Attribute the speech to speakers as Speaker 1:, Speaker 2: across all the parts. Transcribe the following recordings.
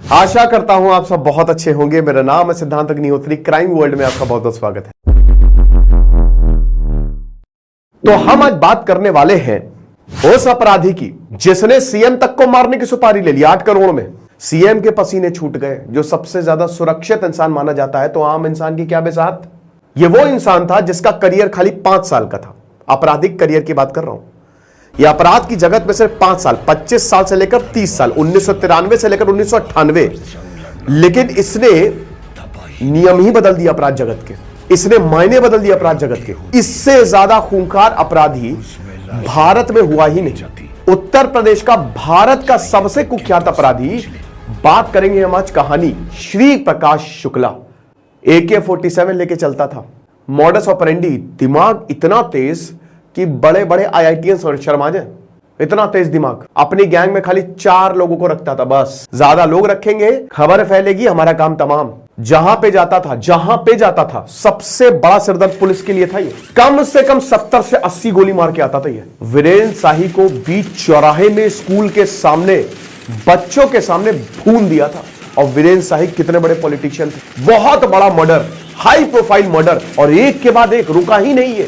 Speaker 1: आशा करता हूं आप सब बहुत अच्छे होंगे। मेरा नाम है सिद्धांत अग्निहोत्री। क्राइम वर्ल्ड में आपका बहुत बहुत स्वागत है। तो हम आज बात करने वाले हैं उस अपराधी की जिसने सीएम तक को मारने की सुपारी ले ली 8 करोड़ में। सीएम के पसीने छूट गए, जो सबसे ज्यादा सुरक्षित इंसान माना जाता है, तो आम इंसान की क्या बेसात। ये वो इंसान था जिसका करियर खाली 5 साल का था। आपराधिक करियर की बात कर रहा हूं। यह अपराध की जगत में सिर्फ 5 साल, 25 साल से लेकर 30 साल, 1993 से लेकर 1998। लेकिन इसने नियम ही बदल दिया अपराध जगत के, इसने मायने बदल दिए अपराध जगत के। इससे ज्यादा खूंखार अपराधी भारत में हुआ ही नहीं। उत्तर प्रदेश का भारत का सबसे कुख्यात अपराधी, बात करेंगे हम आज कहानी श्री प्रकाश शुक्ला। AK-47 लेके चलता था। मॉडस ऑपरेंडी, दिमाग इतना तेज कि बड़े बड़े IITians शर्मा जाए, इतना तेज दिमाग। अपनी गैंग में खाली 4 लोगों को रखता था बस। ज्यादा लोग रखेंगे, खबर फैलेगी, हमारा काम तमाम। जहां पे जाता था सबसे बड़ा सिरदर्द पुलिस के लिए था। ये कम से कम 70 से 80 गोली मार के आता था। ये वीरेंद्र शाही को बीच चौराहे में स्कूल के सामने बच्चों के सामने भून दिया था। और वीरेंद्र शाही कितने बड़े पॉलिटिशियन थे। बहुत बड़ा मर्डर, हाई प्रोफाइल मर्डर, और एक के बाद एक, रुका ही नहीं है।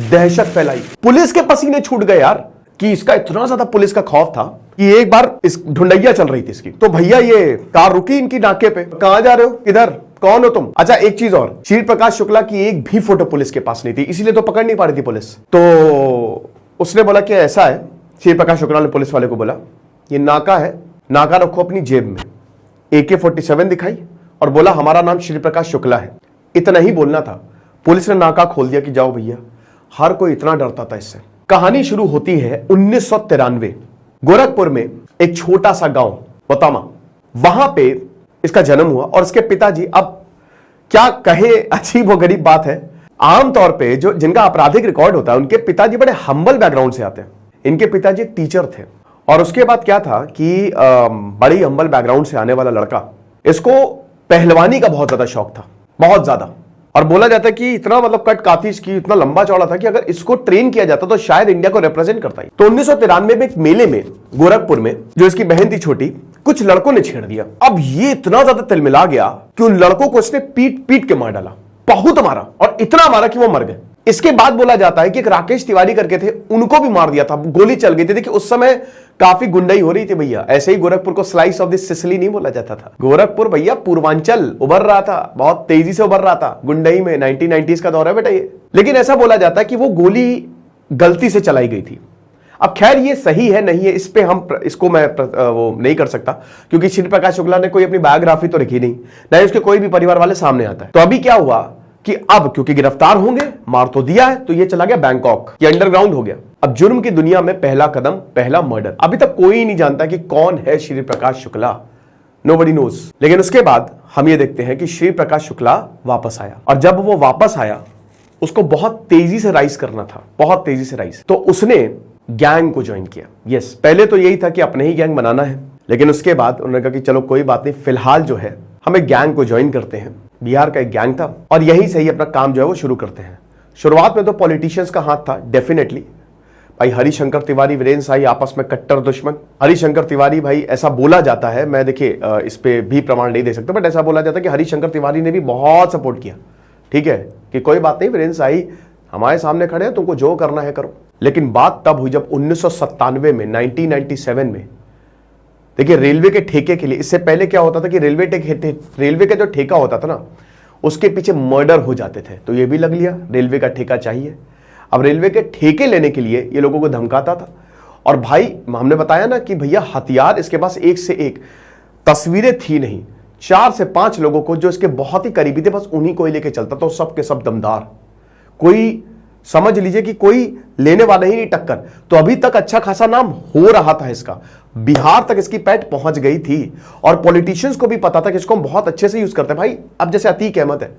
Speaker 1: दहशत फैलाई, पुलिस के पसीने छूट गए यार। कि इसका इतना ज्यादा पुलिस का खौफ था कि एक बार इस ढूंढैया चल रही थी इसकी, तो भैया ये कार रुकी इनकी नाके पे। कहां जा रहे हो, किधर, कौन हो तुम। अच्छा एक चीज और, श्री प्रकाश शुक्ला की एक भी फोटो पुलिस के पास नहीं थी, इसीलिए तो पकड़ नहीं पा रही थी पुलिस। तो उसने बोला कि ऐसा है, श्री प्रकाश शुक्ला ने पुलिस वाले को बोला ये नाका है, नाका रखो अपनी जेब में। AK-47 दिखाई और बोला हमारा नाम श्री प्रकाश शुक्ला है। इतना ही बोलना था। पुलिस ने नाका खोल दिया कि जाओ भैया। हर कोई इतना डरता था इससे। कहानी शुरू होती है 1993, गोरखपुर में एक छोटा सा गांव बतामा, वहां पे इसका जन्म हुआ। और इसके पिताजी, अब क्या कहे, अजीब व गरीब बात है, आमतौर पे जो जिनका आपराधिक रिकॉर्ड होता है उनके पिताजी बड़े हम्बल बैकग्राउंड से आते हैं। इनके पिताजी टीचर थे। और उसके बाद क्या था कि बड़ी हम्बल बैकग्राउंड से आने वाला लड़का, इसको पहलवानी का बहुत ज्यादा शौक था, बहुत ज्यादा। और बोला जाता है कि इतना मतलब कट काफी इसकी इतना लंबा चौड़ा था कि अगर इसको ट्रेन किया जाता तो शायद इंडिया को रिप्रेजेंट करता ही। तो 1993 में एक मेले में गोरखपुर में, जो इसकी बहन थी छोटी, कुछ लड़कों ने छेड़ दिया। अब ये इतना ज्यादा तिलमिला गया कि उन लड़कों को इसने पीट पीट के मार डाला, बहुत मारा, और इतना मारा कि वो मर गए। इसके बाद बोला जाता है कि एक राकेश तिवारी करके थे, उनको भी मार दिया था, गोली चल गई थी। देखिए उस समय काफी गुंडाई हो रही थी भैया। ऐसे ही गोरखपुर को स्लाइस ऑफ द सिसिली नहीं बोला जाता था। गोरखपुर भैया पूर्वांचल उभर रहा था, बहुत तेजी से उभर रहा था गुंडाई में। 1990s का दौर है बेटा ये। लेकिन ऐसा बोला जाता है कि वो गोली गलती से चलाई गई थी। अब खैर ये सही है नहीं है, इस पे हम इसको मैं वो नहीं कर सकता, क्योंकि श्री प्रकाश शुक्ला ने कोई अपनी बायोग्राफी तो लिखी नहीं, ना उसके कोई भी परिवार वाले सामने आता है। तो अभी क्या हुआ कि अब क्योंकि गिरफ्तार होंगे, मार तो दिया है, तो ये चला गया बैंकॉक, ये अंडरग्राउंड हो गया। अब जुर्म की दुनिया में पहला कदम, पहला मर्डर। अभी तक कोई नहीं जानता कि कौन है श्री प्रकाश शुक्ला, नोबडी नोज। लेकिन उसके बाद हम ये देखते हैं कि श्री प्रकाश शुक्ला वापस आया। और जब वो वापस आया, उसको बहुत तेजी से राइज करना था, बहुत तेजी से राइज। तो उसने गैंग को ज्वाइन किया। यस, पहले तो यही था कि अपने ही गैंग बनाना है, लेकिन उसके बाद उन्होंने कहा कि चलो कोई बात नहीं, फिलहाल जो है हम एक गैंग को ज्वाइन करते हैं। बिहार का एक गैंग था और यहीं से ही अपना काम जो है वो शुरू करते हैं। शुरुआत में तो पॉलिटिशियंस का हाथ था डेफिनेटली। भाई हरिशंकर तिवारी, वीरेंद्र शाही आपस में कट्टर दुश्मन। हरिशंकर तिवारी, भाई ऐसा बोला जाता है, मैं देखिए इस पे भी प्रमाण नहीं दे सकता, बट ऐसा बोला जाता है कि हरिशंकर तिवारी ने भी बहुत सपोर्ट किया। ठीक है कि कोई बात नहीं, वीरेंद्र शाही हमारे सामने खड़े हैं, तुमको जो करना है करो। लेकिन बात तब हुई जब 1997 में, 1997 में, देखिए रेलवे के ठेके के लिए, इससे पहले क्या होता था कि रेलवे का जो ठेका होता था ना, उसके पीछे मर्डर हो जाते थे। तो ये भी लग लिया, रेलवे का ठेका चाहिए। अब रेलवे के ठेके लेने के लिए ये लोगों को धमकाता था। और भाई हमने बताया ना कि भैया हथियार इसके पास एक से एक, तस्वीरें थी नहीं, 4 से 5 लोगों को जो इसके बहुत ही करीबी थे, बस उन्हीं को ही लेके चलता था। सब के सब दमदार, कोई समझ लीजिए कि कोई लेने वाला ही नहीं टक्कर। तो अभी तक अच्छा खासा नाम हो रहा था इसका, बिहार तक इसकी पैठ पहुंच गई थी। और पॉलिटिशियंस को भी पता था कि इसको हम बहुत अच्छे से यूज करते हैं। भाई अब जैसे अतीक अहमद है,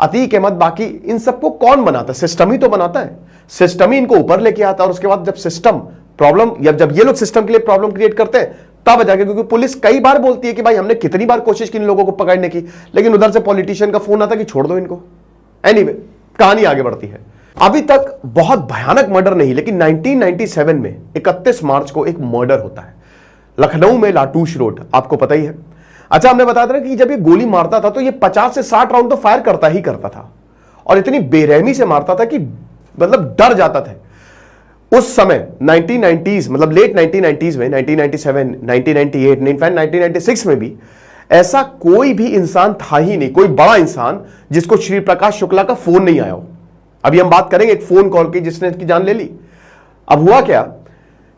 Speaker 1: अतीक अहमद, बाकी इन सबको कौन बनाता है? सिस्टम ही तो बनाता है। सिस्टम ही इनको ऊपर लेके आता है। और उसके बाद जब सिस्टम प्रॉब्लम, जब ये लोग सिस्टम के लिए प्रॉब्लम क्रिएट करते हैं, तब जाके, क्योंकि पुलिस कई बार बोलती है कि भाई हमने कितनी बार कोशिश की इन लोगों को पकड़ने की, लेकिन उधर से पॉलिटिशियन का फोन आता कि छोड़ दो इनको। एनीवे, कहानी आगे बढ़ती है। अभी तक बहुत भयानक मर्डर नहीं, लेकिन 1997 में 31 मार्च को एक मर्डर होता है लखनऊ में, लाटूश रोड, आपको पता ही है। अच्छा, हमने बताया था कि जब ये गोली मारता था तो ये 50 से 60 राउंड तो फायर करता ही करता था, और इतनी बेरहमी से मारता था कि मतलब डर जाता था। उस समय 1990s मतलब लेट 1990s में 1997, 1998, 1996 में भी ऐसा कोई भी इंसान था ही नहीं, कोई बड़ा इंसान जिसको श्री प्रकाश शुक्ला का फोन नहीं आया हो। अभी हम बात करेंगे एक फोन कॉल की जिसने इसकी जान ले ली। अब हुआ क्या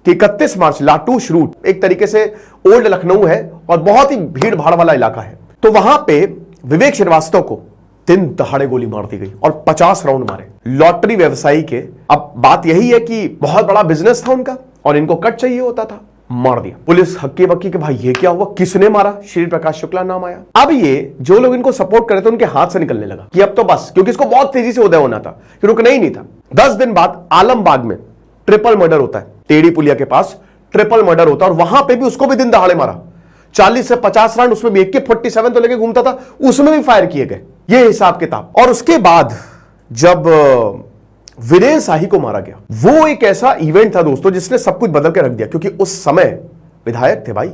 Speaker 1: कि 31 मार्च लाटूश रूट, एक तरीके से ओल्ड लखनऊ है और बहुत ही भीड़ भाड़ वाला इलाका है, तो वहां पे विवेक श्रीवास्तव को दिन दहाड़े गोली मार दी गई और 50 राउंड मारे। लॉटरी व्यवसायी के, अब बात यही है कि बहुत बड़ा बिजनेस था उनका और इनको कट चाहिए होता था, मार दिया। पुलिस हक्की बक्की के भाई ये क्या हुआ, किसने मारा, श्री प्रकाश शुक्ला नाम आया। अब ये जो लोग इनको सपोर्ट कर रहे थे उनके हाथ से निकलने लगा कि अब तो बस, क्योंकि इसको बहुत तेजी से उदय होना था, रुकना ही नहीं था। 10 दिन बाद आलमबाग में ट्रिपल मर्डर होता है, टेढ़ी पुलिया के पास ट्रिपल मर्डर होता है और वहां पे भी उसको भी दिन दहाड़े मारा। 40 से 50 राउंड, उसमें भी AK-47 तो लेके घूमता था, उसमें भी फायर किए गए, ये हिसाब किताब। और उसके बाद जब वीरेंद्र शाही को मारा गया, वो एक ऐसा इवेंट था दोस्तों जिसने सब कुछ बदल के रख दिया, क्योंकि उस समय विधायक थे भाई,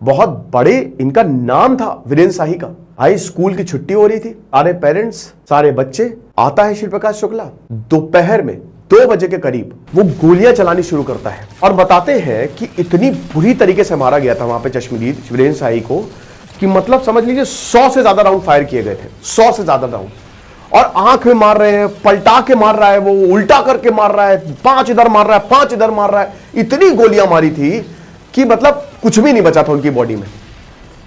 Speaker 1: बहुत बड़े इनका नाम था वीरेंद्र शाही का। हाई स्कूल की छुट्टी हो रही थी, सारे पेरेंट्स, सारे बच्चे, आता है श्री प्रकाश शुक्ला, दोपहर में 2 बजे के करीब वो गोलियां चलानी शुरू करता है और बताते हैं कि इतनी बुरी तरीके से मारा गया था वहां पे चश्मदीद वीरेंद्र शाही को कि मतलब समझ लीजिए 100 से ज्यादा राउंड फायर किए गए थे, 100 से ज्यादा राउंड। और आंख में मार रहे हैं, पलटा के मार रहा है, वो उल्टा करके मार रहा है, 5 इधर मार रहा है, 5 इधर मार रहा है। इतनी गोलियां मारी थी कि मतलब कुछ भी नहीं बचा था उनकी बॉडी में,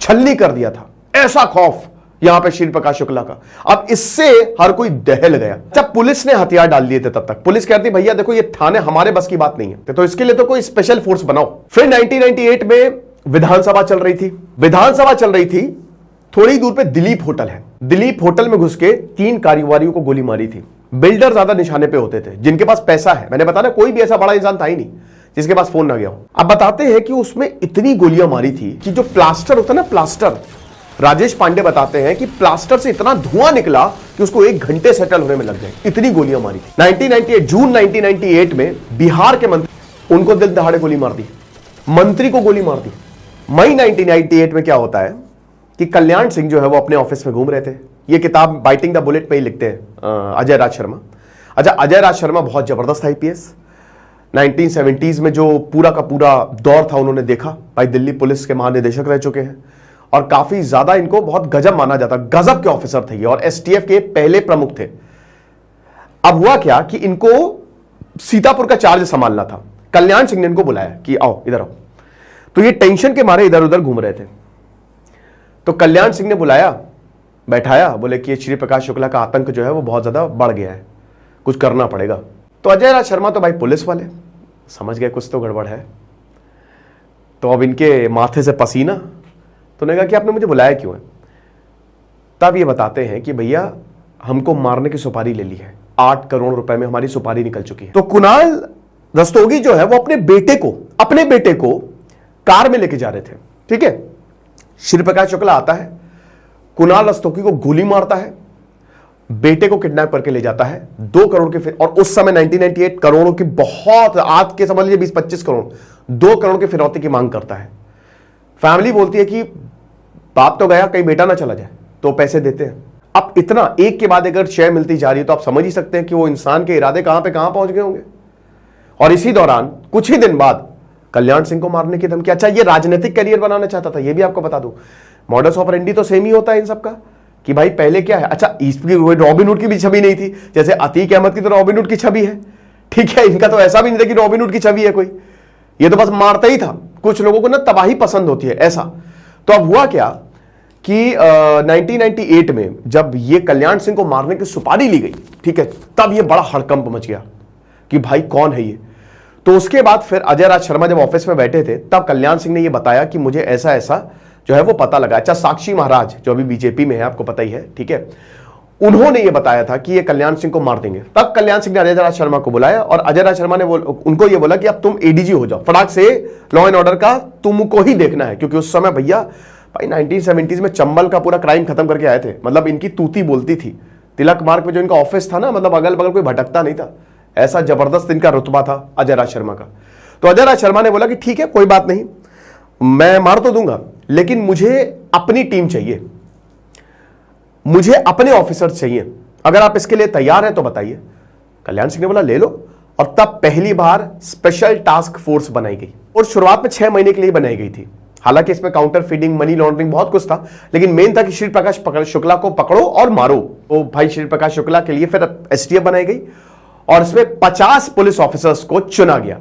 Speaker 1: छलनी कर दिया था। ऐसा खौफ यहां पे श्री प्रकाश शुक्ला का। अब इससे हर कोई दहल गया। जब पुलिस ने हथियार डाल दिए थे तब तक पुलिस कहती भैया देखो ये थाने हमारे बस की बात नहीं है, तो इसके लिए तो कोई स्पेशल फोर्स बनाओ। फिर 1998 में विधानसभा चल रही थी, विधानसभा चल रही थी, थोड़ी दूर पे दिलीप होटल है, दिलीप होटल में घुस के 3 कारोबारियों को गोली मारी थी। बिल्डर ज्यादा निशाने पे होते थे, जिनके पास पैसा है। मैंने बताया कोई भी ऐसा बड़ा इंसान था ही नहीं जिसके पास फोन ना गया हो। अब बताते हैं कि उसमें इतनी गोलियां मारी थी कि जो प्लास्टर होता है ना, प्लास्टर, राजेश पांडे बताते हैं कि प्लास्टर से इतना धुआं निकला कि उसको 1 घंटे सेटल होने में लग गए, इतनी गोलियां मारी थी। 1998 जून 1998 में बिहार के मंत्री, उनको दिल दहाड़े गोली मार दी, मंत्री को गोली मार दी। मई 1998 में क्या होता है कि कल्याण सिंह जो है वो अपने ऑफिस में घूम रहे थे। ये किताब बाइटिंग द बुलेट में ही लिखते हैं अजय राज शर्मा। अच्छा, अजय राज शर्मा बहुत जबरदस्त IPS, 1970s में जो पूरा का पूरा दौर था उन्होंने देखा। भाई दिल्ली पुलिस के महानिदेशक रह चुके हैं और काफी ज्यादा इनको बहुत गजब माना जाता, गजब के ऑफिसर थे ये, और STF के पहले प्रमुख थे। अब हुआ क्या कि इनको सीतापुर का चार्ज संभालना था। कल्याण सिंह ने इनको बुलाया कि आओ इधर आओ, तो ये टेंशन के मारे इधर उधर घूम रहे थे। तो कल्याण सिंह ने बुलाया, बैठाया, बोले कि श्री प्रकाश शुक्ला का आतंक जो है वो बहुत ज्यादा बढ़ गया है, कुछ करना पड़ेगा। तो अजय राज शर्मा तो भाई पुलिस वाले समझ गए कुछ तो गड़बड़ है, तो अब इनके माथे से पसीना, तो उन्होंने कहा कि आपने मुझे बुलाया क्यों है। तब ये बताते हैं कि भैया हमको मारने की सुपारी ले ली है, 8 करोड़ रुपए में हमारी सुपारी निकल चुकी है। तो कुणाल रस्तोगी जो है वो अपने बेटे को कार में लेके जा रहे थे, ठीक है। श्री प्रकाश शुक्ला आता है, कुणाल रस्तोगी को गोली मारता है, बेटे को किडनैप करके ले जाता है, 2 करोड़ के और उस समय 1998 करोड़ों की बहुत, आज के समझ लीजिए 20-25 करोड़, 2 करोड़ की फिरौती की मांग करता है। फैमिली बोलती है कि बाप तो गया, कहीं बेटा ना चला जाए, तो पैसे देते हैं। अब इतना एक के बाद अगर शेयर मिलती जा रही है तो आप समझ ही सकते हैं कि वो इंसान के इरादे कहां पे कहां पहुंच गए होंगे। और इसी दौरान कुछ ही दिन बाद कल्याण सिंह को मारने की धमकी। अच्छा, ये राजनीतिक करियर बनाना चाहता था, ये भी आपको बता दूं। मॉडस ऑपरेंडी तो सेम ही होता है इन सबका कि भाई पहले क्या है। अच्छा, इसकी रॉबिनहुड की भी छवि नहीं थी, जैसे अतीक अहमद की तो रॉबिनहुड की छवि है, ठीक है। इनका तो ऐसा भी नहीं था कि रॉबिनहुड की छवि है कोई, ये तो बस मारता ही था। कुछ लोगों को ना तबाही पसंद होती है ऐसा। तो अब हुआ क्या कि 1998 में जब ये कल्याण सिंह को मारने की सुपारी ली गई, ठीक है, तब ये बड़ा हड़कंप मच गया कि भाई कौन है ये। तो उसके बाद फिर अजय राज शर्मा जब ऑफिस में बैठे थे तब कल्याण सिंह ने ये बताया कि मुझे ऐसा ऐसा जो है वो पता लगा। अच्छा, साक्षी महाराज जो अभी बीजेपी में है, आपको पता ही है, ठीक है, उन्होंने ये बताया था कि ये कल्याण सिंह को मार देंगे। तब कल्याण सिंह ने अजय राज शर्मा को बुलाया और अजय राज शर्मा ने उनको ये बोला कि अब तुम ADG हो जाओ, फटाक से लॉ एंड ऑर्डर का तुमको ही देखना है। क्योंकि उस समय भैया भाई 1970s में चंबल का पूरा क्राइम खत्म करके आए थे, मतलब इनकी तूती बोलती थी। तिलक मार्ग में जो इनका ऑफिस था ना, मतलब अगल बगल कोई भटकता नहीं था, ऐसा जबरदस्त इनका रुतबा था अजय राज शर्मा का। तो अजय राज शर्मा ने बोला कि ठीक है कोई बात नहीं, मैं मार तो दूंगा, लेकिन मुझे अपनी टीम चाहिए, मुझे अपने ऑफिसर्स चाहिए, अगर आप इसके लिए तैयार हैं तो बताइए। कल्याण सिंह ने बोला ले लो, और तब पहली बार स्पेशल टास्क फोर्स बनाई गई, और शुरुआत में 6 महीने के लिए बनाई गई थी। हालांकि इसमें काउंटर फीडिंग, मनी लॉन्ड्रिंग बहुत कुछ था, लेकिन मेन था कि श्री प्रकाश शुक्ला को पकड़ो और मारो। तो भाई श्री प्रकाश शुक्ला के लिए फिर एसटीएफ बनाई गई, और इसमें 50 पुलिस ऑफिसर्स को चुना गया,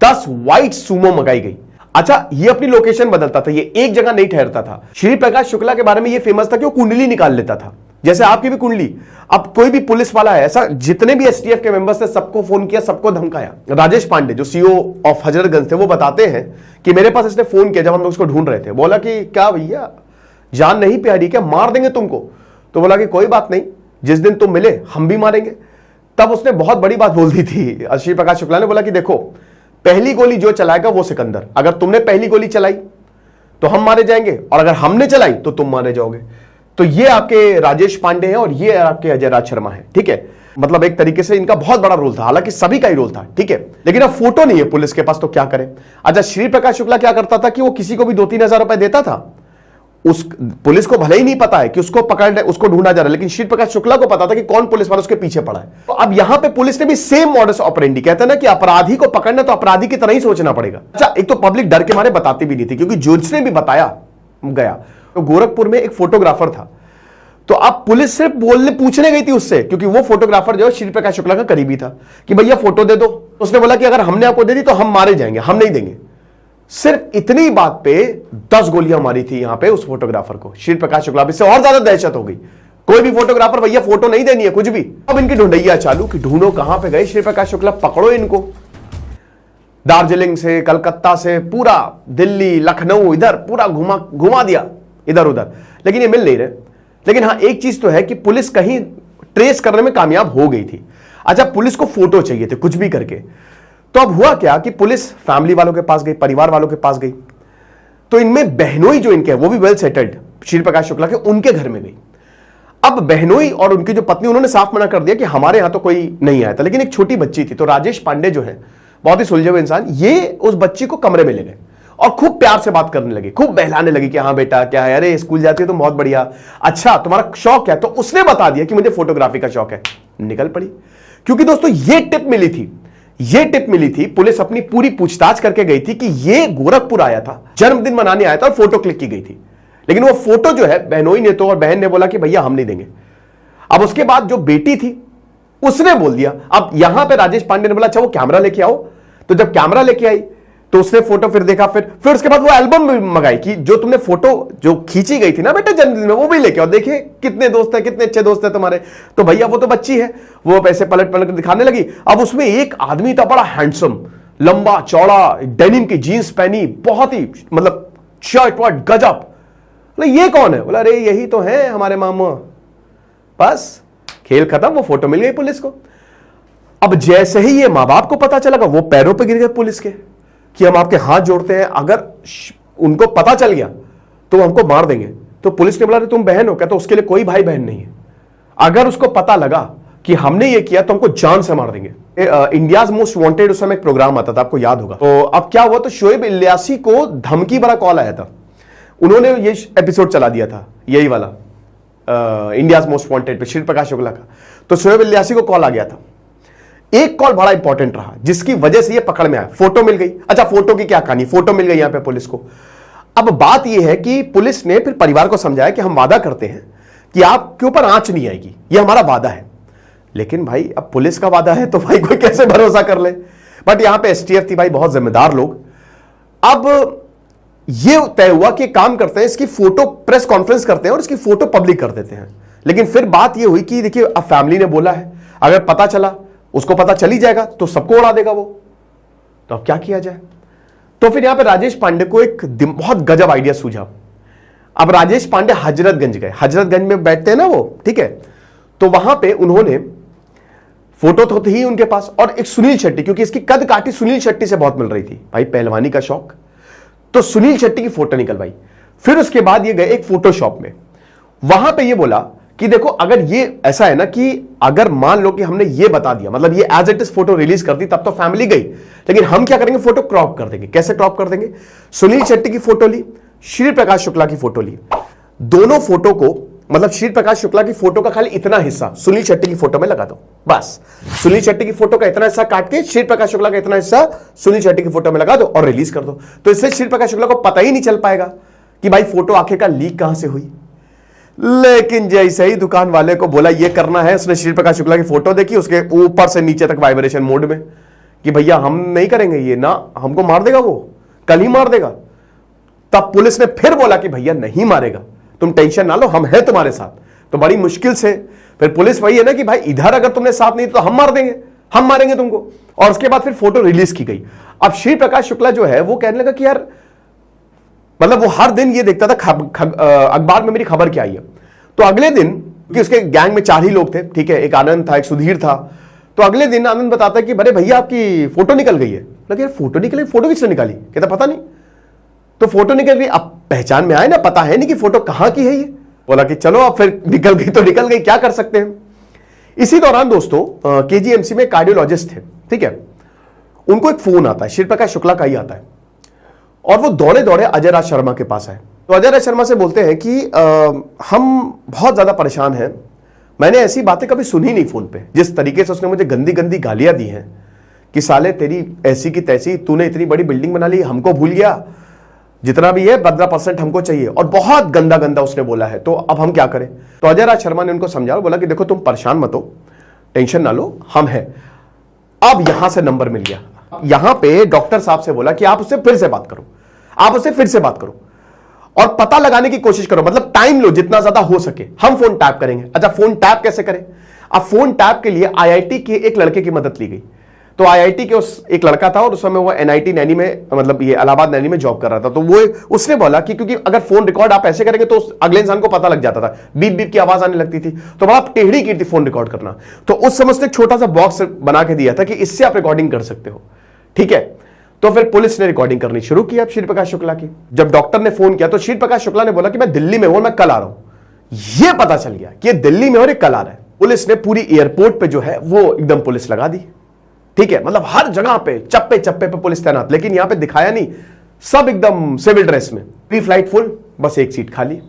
Speaker 1: 10 व्हाइट सुमो मंगाई गई। अच्छा, ये अपनी लोकेशन बदलता था, ये एक जगह नहीं ठहरता था। श्री प्रकाश शुक्ला के बारे में ये फेमस था कि वो कुंडली निकाल लेता था, जैसे आपकी भी कुंडली। अब कोई भी पुलिस वाला है ऐसा, जितने भी एसटीएफ के मेंबर्स थे सबको फोन किया, सबको धमकाया। राजेश पांडे जो सीओ ऑफ हजरतगंज थे, वो बताते हैं कि मेरे पास इसने फोन किया जब हम लोग उसको ढूंढ रहे थे, बोला कि क्या भैया जान नहीं प्यारी क्या, मार देंगे तुमको। तो बोला कि कोई बात नहीं, जिस दिन तुम मिले हम भी मारेंगे। तब उसने बहुत बड़ी बात बोल दी थी श्री प्रकाश शुक्ला ने, बोला कि देखो पहली गोली जो चलाएगा वो सिकंदर, अगर तुमने पहली गोली चलाई तो हम मारे जाएंगे, और अगर हमने चलाई तो तुम मारे जाओगे। तो ये आपके राजेश पांडे हैं और ये आपके अजय राज शर्मा है, ठीक है। मतलब एक तरीके से इनका बहुत बड़ा रोल था, हालांकि सभी का ही रोल था, ठीक है। लेकिन अब फोटो नहीं है पुलिस के पास तो क्या करें। अच्छा, श्री प्रकाश शुक्ला क्या करता था कि वो किसी को भी 2-3 हजार रुपए देता था। उस पुलिस को भले ही नहीं पता है कि उसको पकड़ने, उसको ढूंढा जा रहा है, लेकिन श्री प्रकाश शुक्ला को पता था कि कौन पुलिस वाला उसके पीछे पड़ा है। तो अब यहां पे पुलिस ने भी सेम मॉडस ऑपरेंडी, कहते हैं ना कि अपराधी को पकड़ना तो अपराधी की तरह ही सोचना पड़ेगा। अच्छा, एक तो पब्लिक डर के मारे बताती भी नहीं थी, क्योंकि जिसने भी बताया गया। तो गोरखपुर में एक फोटोग्राफर था, तो अब पुलिस सिर्फ बोलने पूछने गई थी उससे, क्योंकि वो फोटोग्राफर जो है श्री प्रकाश शुक्ला का करीबी था, कि भैया फोटो दे दो। उसने बोला कि अगर हमने आपको दे दी तो हम मारे जाएंगे, हम नहीं देंगे। सिर्फ इतनी बात पे 10 गोलियां मारी थी यहां पे उस फोटोग्राफर को श्री प्रकाश शुक्ला। इससे और ज्यादा दहशत हो गई, कोई भी फोटोग्राफर भैया फोटो नहीं देनी है कुछ भी। अब इनकी ढूंढैया चालू कि ढूंढो कहां पे गए श्री प्रकाश शुक्ला, पकड़ो इनको। दार्जिलिंग से, कलकत्ता से, पूरा दिल्ली, लखनऊ, इधर पूरा घुमा दिया इधर उधर, लेकिन ये मिल नहीं रहे। लेकिन हाँ, एक चीज तो है कि पुलिस कहीं ट्रेस करने में कामयाब हो गई थी। अच्छा, पुलिस को फोटो चाहिए थे कुछ भी करके। तो अब हुआ क्या कि पुलिस फैमिली वालों के पास गई, परिवार वालों के पास गई, तो इनमें बहनोई जो इनके, वो भी वेल सेटल्ड श्री प्रकाश शुक्ला के, उनके घर में गई। अब बहनोई और उनकी जो पत्नी, उन्होंने साफ मना कर दिया कि हमारे यहां तो कोई नहीं आया था, लेकिन एक छोटी बच्ची थी। तो राजेश पांडे जो है बहुत ही सुलझे हुए इंसान, ये उस बच्ची को कमरे में ले गए और खूब प्यार से बात करने लगे, खूब बहलाने लगे कि हाँ बेटा क्या है, अरे स्कूल जाती है तो बहुत बढ़िया, अच्छा तुम्हारा शौक है। तो उसने बता दिया कि मुझे फोटोग्राफी का शौक है। निकल पड़ी, क्योंकि दोस्तों ये टिप मिली थी, पुलिस अपनी पूरी पूछताछ करके गई थी कि ये गोरखपुर आया था, जन्मदिन मनाने आया था, और फोटो क्लिक की गई थी। लेकिन वो फोटो जो है बहनोई ने तो, और बहन ने बोला कि भैया हम नहीं देंगे। अब उसके बाद जो बेटी थी उसने बोल दिया। अब यहां पे राजेश पांडे ने बोला अच्छा वो कैमरा लेके आओ। तो जब कैमरा लेके आई तो उसने फोटो फिर देखा, फिर उसके बाद वो एल्बम भी मंगाई कि जो तुमने फोटो जो खींची गई थी ना बेटा जन्मदिन में, वो भी लेके आओ, देखिए कितने दोस्त हैं, कितने अच्छे दोस्त हैं तुम्हारे। तो भैया वो तो बच्ची है, वो पैसे पलट पलट दिखाने लगी। अब उसमें एक आदमी था बड़ा हैंडसम, लंबा चौड़ा, डेनिम की जीन्स पहनी, बहुत ही मतलब शर्ट वर्ट गजब। बोला ये कौन है? बोला अरे यही तो है हमारे मामा। बस खेल खत्म, वो फोटो मिल गई पुलिस को। अब जैसे ही ये मां बाप को पता चला, वो पैरों पे गिर गए पुलिस के कि हम आपके हाथ जोड़ते हैं, अगर उनको पता चल गया तो हमको मार देंगे। तो पुलिस ने बोला तुम बहन हो क्या? तो उसके लिए कोई भाई बहन नहीं है, अगर उसको पता लगा कि हमने ये किया तो हमको जान से मार देंगे। इंडियाज मोस्ट वांटेड उस समय एक प्रोग्राम आता था, आपको याद होगा। तो अब क्या हुआ, तो शोएब इलियासी को धमकी भरा कॉल आया था, उन्होंने ये एपिसोड चला दिया था, यही वाला इंडियाज मोस्ट वांटेड पे श्री प्रकाश शुक्ला का। तो शोएब इलियासी को कॉल आ गया था। एक कॉल बड़ा इंपॉर्टेंट रहा जिसकी वजह से ये पकड़ में आया, फोटो मिल गई। अच्छा फोटो की क्या कहानी, फोटो मिल गई यहां पे पुलिस को। अब बात यह है कि पुलिस ने फिर परिवार को समझाया कि हम वादा करते हैं कि आपके ऊपर आंच नहीं आएगी, ये हमारा वादा है। लेकिन भाई अब पुलिस का वादा है तो भाई कोई कैसे भरोसा कर ले। बट यहां पे एसटीएफ थी भाई, बहुत जिम्मेदार लोग। अब ये तय हुआ कि काम करते हैं, इसकी फोटो प्रेस कॉन्फ्रेंस करते हैं और इसकी फोटो पब्लिक कर देते हैं। लेकिन फिर बात यह हुई कि देखिए अब फैमिली ने बोला है, अगर पता चला, उसको पता चली जाएगा तो सबको उड़ा देगा वो, तो अब क्या किया जाए। तो फिर यहां पे राजेश पांडे को एक बहुत गजब आइडिया सूझा। अब राजेश पांडे हजरतगंज गए, हजरतगंज में बैठते हैं ना वो, ठीक है। तो वहां पे उन्होंने फोटो तो थी उनके पास, और एक सुनील शेट्टी, क्योंकि इसकी कद काठी सुनील शेट्टी से बहुत मिल रही थी भाई, पहलवानी का शौक, तो सुनील शेट्टी की फोटो निकलवाई। फिर उसके बाद ये गए एक फोटोशॉप में, वहां पे ये बोला कि देखो अगर ये ऐसा है ना कि अगर मान लो कि हमने ये बता दिया, मतलब ये as it is photo release कर दी, तब तो फैमिली गई, लेकिन हम क्या करेंगे, फोटो क्रॉप कर देंगे। कैसे क्रॉप कर देंगे? सुनील शेट्टी की फोटो ली, श्री प्रकाश शुक्ला की फोटो ली, दोनों फोटो को मतलब श्री प्रकाश शुक्ला की फोटो का खाली इतना हिस्सा सुनील शेट्टी की फोटो में लगा दो, बस सुनील शेट्टी की फोटो का इतना हिस्सा काट के श्री प्रकाश शुक्ला का इतना हिस्सा सुनील शेट्टी की फोटो में लगा दो और रिलीज कर दो। तो इससे श्री प्रकाश शुक्ला को पता ही नहीं चल पाएगा कि भाई फोटो आखिरकार लीक कहां से हुई। लेकिन जैसे ही दुकान वाले को बोला ये करना है, उसने श्री प्रकाश शुक्ला की फोटो देखी, उसके ऊपर से नीचे तक वाइब्रेशन मोड में कि भैया हम नहीं करेंगे ये ना, हमको मार देगा, वो कल ही मार देगा। तब पुलिस ने फिर बोला कि भैया नहीं मारेगा, तुम टेंशन ना लो, हम हैं तुम्हारे साथ। तो बड़ी मुश्किल से फिर पुलिस वही है ना कि भाई इधर अगर तुमने साथ नहीं तो हम मार देंगे, हम मारेंगे तुमको। और उसके बाद फिर फोटो रिलीज की गई। अब श्री प्रकाश शुक्ला जो है वो कहने लगा कि यार मतलब वो हर दिन ये देखता था अखबार में मेरी खबर क्या आई है। तो अगले दिन कि उसके गैंग में 4 ही लोग थे, ठीक है, एक आनंद था, एक सुधीर था। तो अगले दिन आनंद बताता है कि अरे भैया आपकी फोटो निकल गई है। लगे यार फोटो निकली, फोटो किसने निकाली? कहता पता नहीं। तो फोटो निकल गई, अब पहचान में आए ना, पता है नहीं कि फोटो कहां की है ये। बोला कि चलो अब फिर निकल गई तो निकल गई, क्या कर सकते हैं। इसी दौरान दोस्तों केजीएमसी में कार्डियोलॉजिस्ट थे, ठीक है, उनको एक फोन आता है, श्री प्रकाश शुक्ला का ही आता है, और वो दौड़े दौड़े अजय राज शर्मा के पास आए। तो अजय राज शर्मा से बोलते हैं कि हम बहुत ज्यादा परेशान हैं, मैंने ऐसी बातें कभी सुनी नहीं फोन पे, जिस तरीके से उसने मुझे गंदी गंदी गालियां दी हैं कि साले तेरी ऐसी की तैसी, तूने इतनी बड़ी बिल्डिंग बना ली, हमको भूल गया, जितना भी है 15% हमको चाहिए, और बहुत गंदा गंदा उसने बोला है, तो अब हम क्या करें। तो अजय राज शर्मा ने उनको समझाया, बोला कि देखो तुम परेशान मत हो, टेंशन ना लो, हम हैं। अब यहां से नंबर मिल गया, यहां पे डॉक्टर साहब से बोला कि आप उससे फिर से बात करो, आप उससे फिर से बात करो और पता लगाने की कोशिश करो, मतलब टाइम लो जितना ज्यादा हो सके, हम फोन टैप करेंगे। अच्छा फोन टैप कैसे करें? अब फोन टैप के लिए आईआईटी के एक लड़के की मदद ली गई। तो आईआईटी के उस एक लड़का था और उस समय वो एनआईटी नैनी में, मतलब ये इलाहाबाद नैनी में जॉब कर रहा था। तो वो उसने बोला कि क्योंकि अगर फोन रिकॉर्ड आप ऐसे करेंगे तो अगले इंसान को पता लग जाता था, बीप बीप की आवाज आने लगती थी, तो बड़ा टेढ़ी की थी फोन रिकॉर्ड करना। तो उस समय उसने एक छोटा सा बॉक्स बना के दिया था कि इससे आप रिकॉर्डिंग कर सकते हो, ठीक है। तो फिर पुलिस ने रिकॉर्डिंग करनी शुरू की अब श्री प्रकाश शुक्ला की। जब डॉक्टर ने फोन किया तो श्री प्रकाश शुक्ला ने बोला कि मैं दिल्ली में हूं, मैं कल आ रहा हूं। यह पता चल गया कि ये दिल्ली में और ये कल आ रहा है। पुलिस ने पूरी एयरपोर्ट पे जो है वो एकदम पुलिस लगा दी, ठीक है, मतलब हर जगह पे चप्पे चप्पे पे पुलिस तैनात। लेकिन यहां पे दिखाया नहीं, सब एकदम सिविल ड्रेस में, प्री फ्लाइट फुल, बस एक सीट खाली,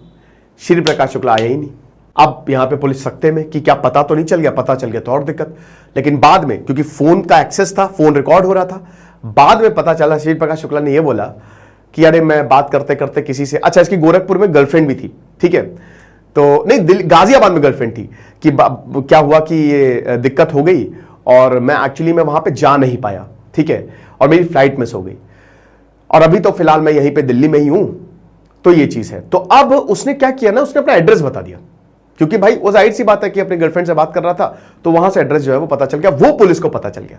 Speaker 1: श्री प्रकाश शुक्ला आया ही नहीं। अब यहां पे पुलिस सकते में कि क्या पता तो नहीं चल गया, पता चल गया तो और दिक्कत। लेकिन बाद में क्योंकि फोन का एक्सेस था, फोन रिकॉर्ड हो रहा था, बाद में पता चला श्री प्रकाश शुक्ला ने यह बोला कि अरे मैं बात करते करते किसी से, अच्छा इसकी गोरखपुर में गर्लफ्रेंड भी थी, ठीक है, तो नहीं गाजियाबाद में गर्लफ्रेंड थी, कि क्या हुआ कि ये दिक्कत हो गई और मैं एक्चुअली मैं वहां पे जा नहीं पाया, ठीक है, और मेरी फ्लाइट मिस हो गई, और अभी तो फिलहाल मैं यहीं पे दिल्ली में ही हूं। तो ये चीज है। तो अब उसने क्या किया ना, उसने अपना एड्रेस बता दिया, क्योंकि भाई वो जाहिर सी बात है कि अपनी गर्लफ्रेंड से बात कर रहा था, तो वहां से एड्रेस जो है वो पता चल गया, वो पुलिस को पता चल गया।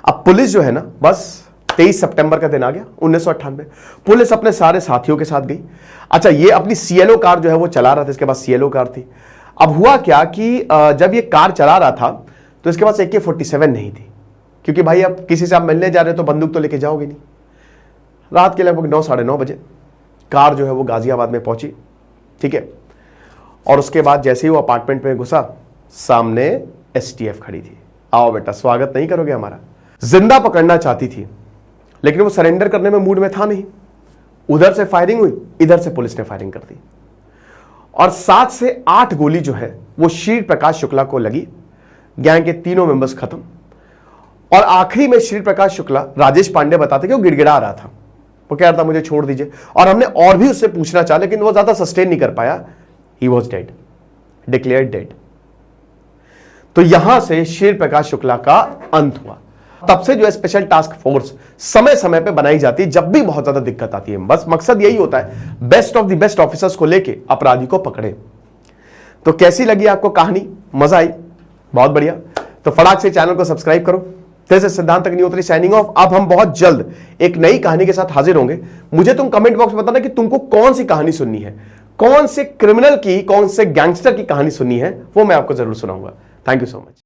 Speaker 1: अब पुलिस जो है ना, बस 23 सितंबर का दिन आ गया 1998, पुलिस अपने सारे साथियों के साथ गई। अच्छा ये अपनी सीएलओ कार जो है वो चला रहा था, इसके पास सीएलओ कार थी। अब हुआ क्या कि जब ये कार चला रहा था तो इसके पास AK-47 नहीं थी, क्योंकि भाई अब किसी से आप मिलने जा रहे हो तो बंदूक तो लेके जाओगे नहीं। रात के लगभग 9 साढ़े 9 बजे कार जो है वो गाजियाबाद में पहुंची, ठीक है, और उसके बाद जैसे ही वो अपार्टमेंट में घुसा, सामने STF खड़ी थी। आओ बेटा स्वागत नहीं करोगे हमारा। जिंदा पकड़ना चाहती थी, लेकिन वो सरेंडर करने में मूड में था नहीं। उधर से फायरिंग हुई, इधर से पुलिस ने फायरिंग कर दी, और 7 से 8 गोली जो है वो श्री प्रकाश शुक्ला को लगी। गैंग के तीनों मेंबर्स खत्म, और आखिरी में श्री प्रकाश शुक्ला, राजेश पांडे बताते कि वो गिड़गिड़ा रहा था, वो कह रहा था मुझे छोड़ दीजिए, और हमने और भी उससे पूछना चाहा लेकिन वो ज्यादा सस्टेन नहीं कर पाया। He was dead, declared dead. तो यहां से श्री प्रकाश शुक्ला का अंत हुआ। तब से जो है स्पेशल टास्क फोर्स समय समय पे बनाई जाती है, जब भी बहुत ज्यादा दिक्कत आती है। बस मकसद यही होता है, best of the best officers को लेके अपराधी को पकड़े। तो कैसी लगी आपको कहानी? मजा आई? बहुत बढ़िया। तो फटाक से चैनल को सब्सक्राइब करो। जैसे सिद्धांत अग्निहोत्री साइनिंग ऑफ। अब हम बहुत जल्द एक नई कहानी के साथ हाजिर होंगे। मुझे तुम कमेंट बॉक्स में बताना कि तुमको कौन सी कहानी सुननी है, कौन से क्रिमिनल की, कौन से गैंगस्टर की कहानी सुननी है, वो मैं आपको जरूर सुनाऊंगा। Thank you so much.